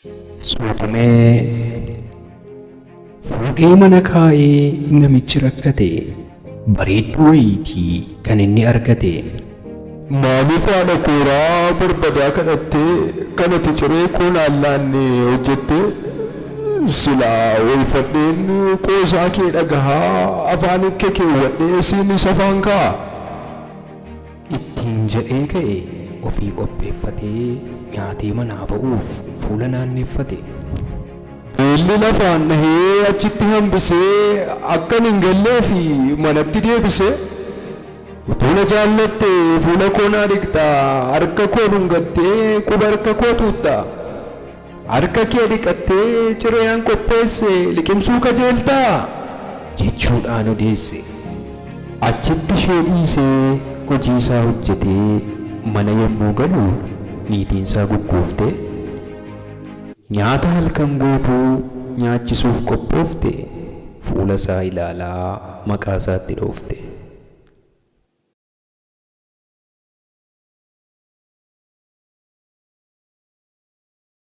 Suutamee fuudhee mana kaa'ee namichi rakkate bareedduu wayiitii kan inni argate. Maaliif haadha kooraa barbadaa kadhattee kanatti ciree koo naallaanne hojjette? Silaa walfadheen qoosaa kee dhagahaa afaan kee keewwadhee siin isa afaan kaa'a. Ittiin jedhee ka'e ofii qopheeffatee nyaatee manaa ba'uuf fuula naanneffate. Beelli lafaan dhahee achitti hambisee akkan hin gallee fi manatti deebisee. Utuu na jaallatte fuula koo naa dhiqxaa, harka koo dhungattee quba harka koo tuuttaa. Harka kee dhiqattee cireen qopheesse liqimsuu kajeeltaa jechuudhaan odeesse. Achitti ishee dhiisee hojii isaa hojjetee mana yommuu galu niitiin isaa gugguuftee nyaata halkan guutuu nyaachisuuf qophoofte fuula isaa ilaalaa maqaa isaatti dhoofte.